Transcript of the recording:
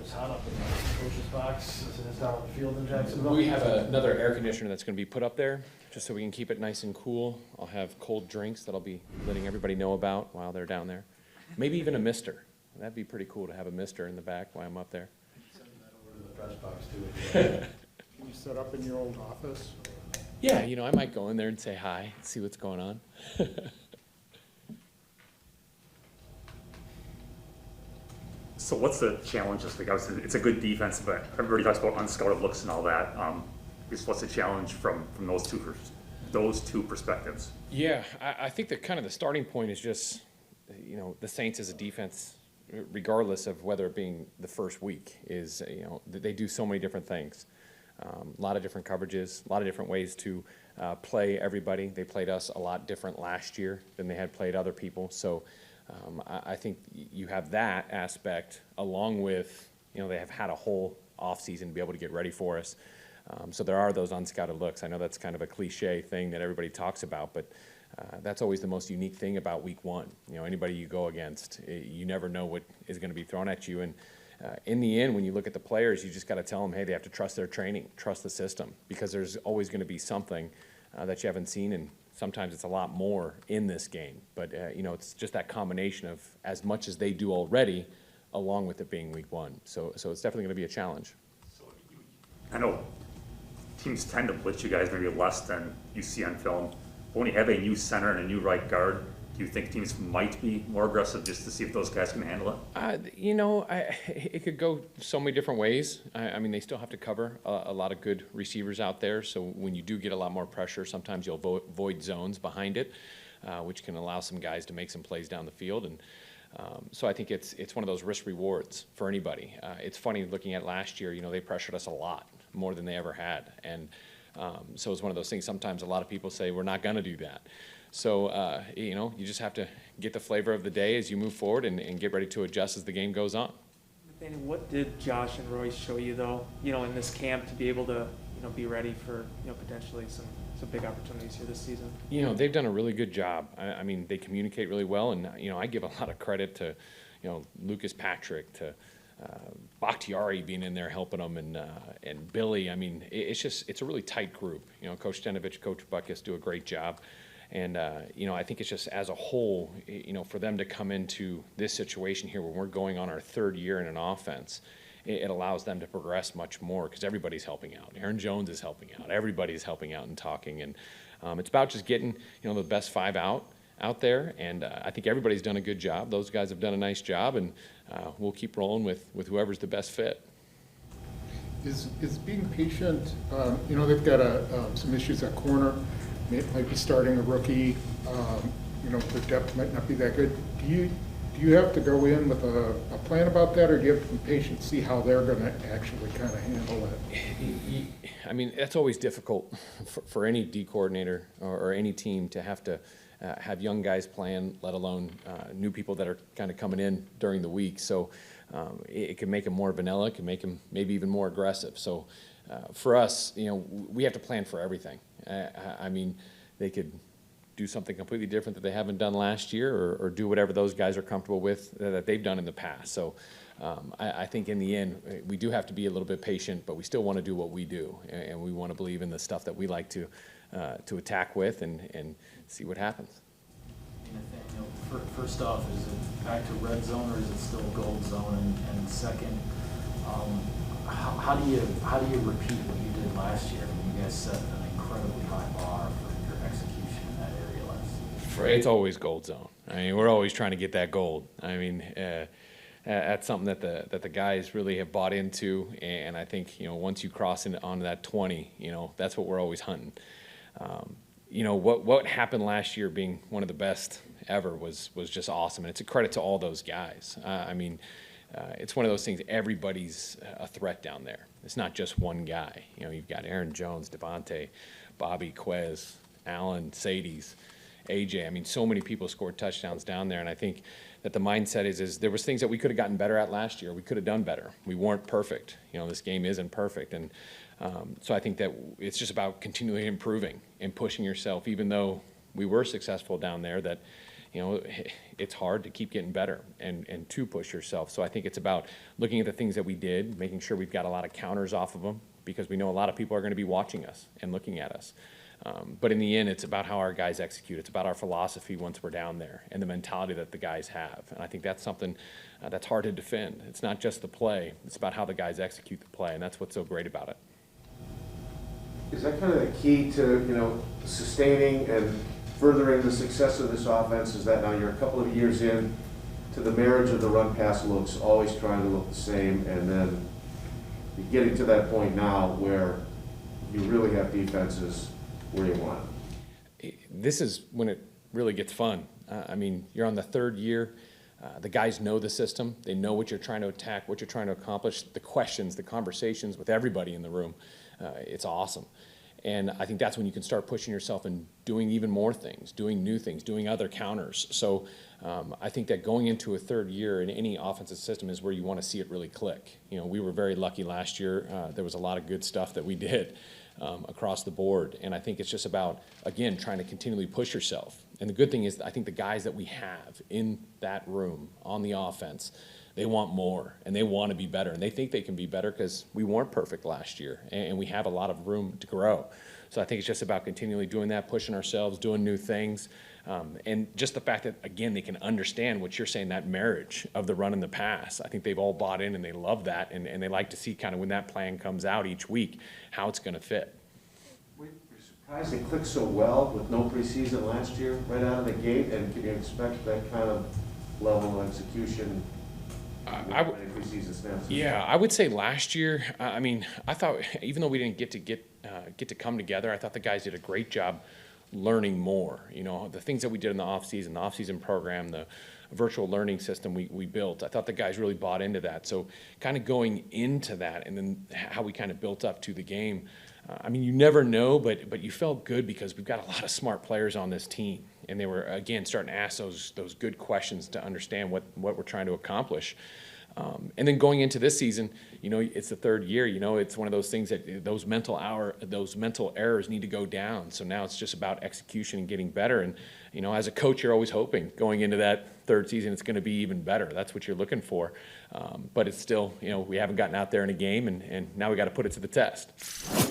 it's hot up in the coach's box as it is down on the field in Jacksonville? We have another air conditioner that's going to be put up there just so we can keep it nice and cool. I'll have cold drinks that I'll be letting everybody know about while they're down there. Maybe even a mister. That'd be pretty cool to have a mister in the back while I'm up there. Send that over to the press box too. Can you set up in your old office? Yeah, you know, I might go in there and say hi, see what's going on. So what's the challenge this week? Obviously, it's a good defense, but everybody talks about unscouted looks and all that. Just what's the challenge from those two perspectives? Yeah, I think that kind of the starting point is just, you know, the Saints as a defense, regardless of whether it being the first week, is, you know, they do so many different things. A lot of different coverages, a lot of different ways to play everybody. They played us a lot different last year than they had played other people. So I think you have that aspect along with, you know, they have had a whole offseason to be able to get ready for us. So there are those unscouted looks. I know that's kind of a cliche thing that everybody talks about, but that's always the most unique thing about week one. You know, anybody you go against, you never know what is going to be thrown at you. And in the end, when you look at the players, you just got to tell them, hey, they have to trust their training, trust the system, because there's always going to be something that you haven't seen, and sometimes it's a lot more in this game. But, you know, it's just that combination of as much as they do already, along with it being week one. So it's definitely going to be a challenge. So I know teams tend to blitz you guys maybe less than you see on film. But when you have a new center and a new right guard, do you think teams might be more aggressive just to see if those guys can handle it? You know, it could go so many different ways. I mean, they still have to cover a lot of good receivers out there. So when you do get a lot more pressure, sometimes you'll void zones behind it, which can allow some guys to make some plays down the field. And so I think it's one of those risk rewards for anybody. It's funny looking at last year, you know, they pressured us a lot, more than they ever had. And so it's one of those things, sometimes a lot of people say, we're not going to do that. So, you know, you just have to get the flavor of the day as you move forward and get ready to adjust as the game goes on. Nathaniel, what did Josh and Royce show you, though, you know, in this camp to be able to, you know, be ready for, you know, potentially some big opportunities here this season? You know, they've done a really good job. I mean, they communicate really well, and, you know, I give a lot of credit to, you know, Lucas Patrick, to Bakhtiari being in there helping them, and Billy. I mean, it's a really tight group. You know, Coach Stenovich, Coach Buckus do a great job. And, you know, I think it's just as a whole, you know, for them to come into this situation here when we're going on our third year in an offense, it allows them to progress much more because everybody's helping out. Aaron Jones is helping out. Everybody's helping out and talking. And it's about just getting, you know, the best five out there. And I think everybody's done a good job. Those guys have done a nice job, and we'll keep rolling with whoever's the best fit. Is being patient, you know, they've got some issues at corner. Might be starting a rookie, you know, their depth might not be that good. Do you have to go in with a plan about that, or do you have to be patient, see how they're going to actually kind of handle it? I mean, that's always difficult for any D coordinator or any team to have to have young guys playing, let alone new people that are kind of coming in during the week. So it can make them more vanilla, it can make them maybe even more aggressive. So for us, you know, we have to plan for everything. I mean, they could do something completely different that they haven't done last year, or do whatever those guys are comfortable with that they've done in the past. So I think in the end, we do have to be a little bit patient, but we still want to do what we do, and we want to believe in the stuff that we like to attack with and see what happens. Nathaniel, first off, is it back to red zone, or is it still gold zone? And second, how do you repeat what you did last year when you guys set an incredibly high bar for your execution in that area last year? It's always gold zone. I mean, we're always trying to get that gold. I mean, that's something that the guys really have bought into, and I think, you know, once you cross onto that 20, you know, that's what we're always hunting. You know, what happened last year, being one of the best ever, was just awesome, and it's a credit to all those guys. I mean, it's one of those things, everybody's a threat down there. It's not just one guy. You know, you've got Aaron Jones, Devontae, Bobby, Quez, Allen, Sadies, AJ. I mean, so many people scored touchdowns down there, and I think that the mindset is there was things that we could have gotten better at last year. We could have done better. We weren't perfect. You know, this game isn't perfect, and so I think that it's just about continually improving and pushing yourself, even though we were successful down there, that, it's hard to keep getting better and to push yourself. So I think it's about looking at the things that we did, making sure we've got a lot of counters off of them, because we know a lot of people are going to be watching us and looking at us. But in the end, it's about how our guys execute. It's about our philosophy once we're down there and the mentality that the guys have. And I think that's something that's hard to defend. It's not just the play. It's about how the guys execute the play, and that's what's so great about it. Is that kind of the key to, sustaining and furthering the success of this offense? Is that now you're a couple of years in to the marriage of the run-pass looks, always trying to look the same, and then you're getting to that point now where you really have defenses where you want them? This is when it really gets fun. You're on the third year. The guys know the system. They know what you're trying to attack, what you're trying to accomplish, the questions, the conversations with everybody in the room. It's awesome. And I think that's when you can start pushing yourself and doing even more things, doing new things, doing other counters. So I think that going into a third year in any offensive system is where you want to see it really click. We were very lucky last year. There was a lot of good stuff that we did across the board. And I think it's just about, again, trying to continually push yourself. And the good thing is, I think the guys that we have in that room on the offense, they want more and they want to be better, and they think they can be better because we weren't perfect last year and we have a lot of room to grow. So I think it's just about continually doing that, pushing ourselves, doing new things, and just the fact that, again, they can understand what you're saying, that marriage of the run and the pass. I think they've all bought in and they love that, and they like to see kind of when that plan comes out each week, how it's going to fit. You're surprised it clicked so well with no preseason last year right out of the gate, and can you expect that kind of level of execution? Yeah, I would say last year, I thought, even though we didn't get to come together, I thought the guys did a great job learning more. The things that we did in the off-season program, the virtual learning system we built, I thought the guys really bought into that. So kind of going into that, and then how we kind of built up to the game, you never know, but you felt good because we've got a lot of smart players on this team, and they were, again, starting to ask those good questions to understand what we're trying to accomplish. And then going into this season, it's the third year. It's one of those things that those mental errors need to go down. So now it's just about execution and getting better. And as a coach, you're always hoping going into that third season it's going to be even better. That's what you're looking for. But it's still, we haven't gotten out there in a game, and now we got to put it to the test.